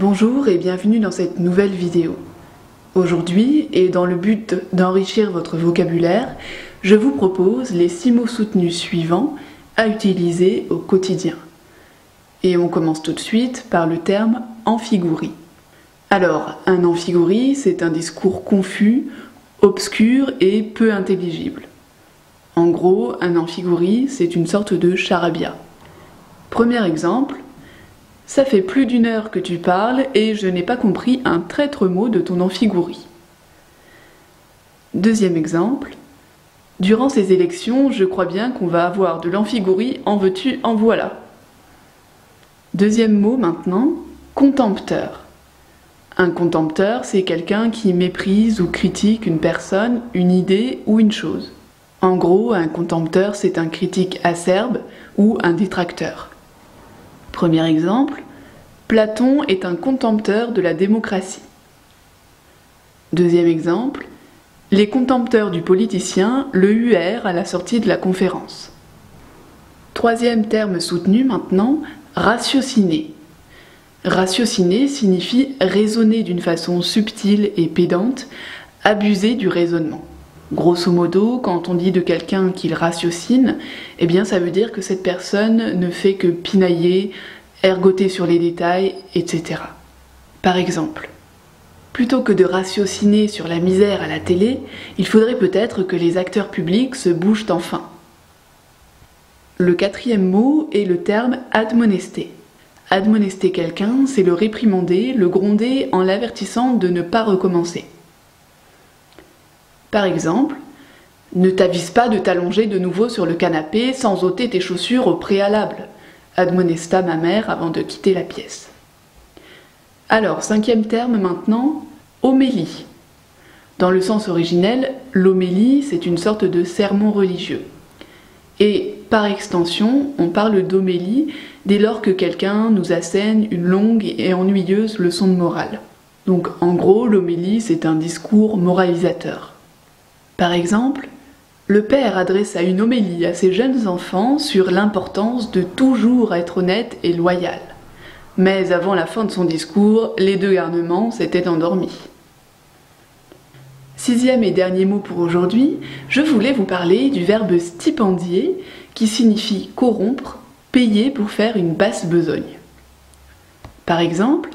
Bonjour et bienvenue dans cette nouvelle vidéo. Aujourd'hui, et dans le but d'enrichir votre vocabulaire, je vous propose les 6 mots soutenus suivants à utiliser au quotidien. Et on commence tout de suite par le terme amphigouri. Alors, un amphigouri, c'est un discours confus, obscur et peu intelligible. En gros, un amphigouri, c'est une sorte de charabia. Premier exemple, ça fait plus d'1 heure que tu parles et je n'ai pas compris un traître mot de ton amphigouri. Deuxième exemple, durant ces élections, je crois bien qu'on va avoir de l'amphigouri, en veux-tu, en voilà. Deuxième mot maintenant, contempteur. Un contempteur, c'est quelqu'un qui méprise ou critique une personne, une idée ou une chose. En gros, un contempteur, c'est un critique acerbe ou un détracteur. Premier exemple, Platon est un contempteur de la démocratie. Deuxième exemple, les contempteurs du politicien le huèrent à la sortie de la conférence. Troisième terme soutenu maintenant, ratiociner. Ratiociner signifie raisonner d'une façon subtile et pédante, abuser du raisonnement. Grosso modo, quand on dit de quelqu'un qu'il ratiocine, eh bien ça veut dire que cette personne ne fait que pinailler, ergoter sur les détails, etc. Par exemple, plutôt que de ratiociner sur la misère à la télé, il faudrait peut-être que les acteurs publics se bougent enfin. Le quatrième mot est le terme admonester. Admonester quelqu'un, c'est le réprimander, le gronder en l'avertissant de ne pas recommencer. Par exemple, ne t'avise pas de t'allonger de nouveau sur le canapé sans ôter tes chaussures au préalable, admonesta ma mère avant de quitter la pièce. Alors, cinquième terme maintenant, homélie. Dans le sens originel, l'homélie, c'est une sorte de sermon religieux. Et par extension, on parle d'homélie dès lors que quelqu'un nous assène une longue et ennuyeuse leçon de morale. Donc en gros, l'homélie, c'est un discours moralisateur. Par exemple, le père adressa une homélie à ses jeunes enfants sur l'importance de toujours être honnête et loyal. Mais avant la fin de son discours, les 2 garnements s'étaient endormis. Sixième et dernier mot pour aujourd'hui, je voulais vous parler du verbe stipendier qui signifie corrompre, payer pour faire une basse besogne. Par exemple,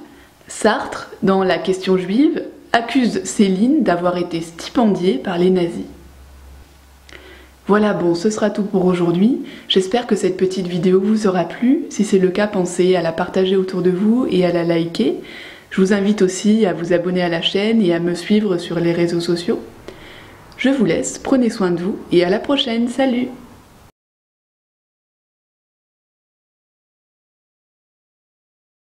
Sartre, dans La question juive, accuse Céline d'avoir été stipendiée par les nazis. Voilà, bon, ce sera tout pour aujourd'hui. J'espère que cette petite vidéo vous aura plu. Si c'est le cas, pensez à la partager autour de vous et à la liker. Je vous invite aussi à vous abonner à la chaîne et à me suivre sur les réseaux sociaux. Je vous laisse, prenez soin de vous et à la prochaine, salut!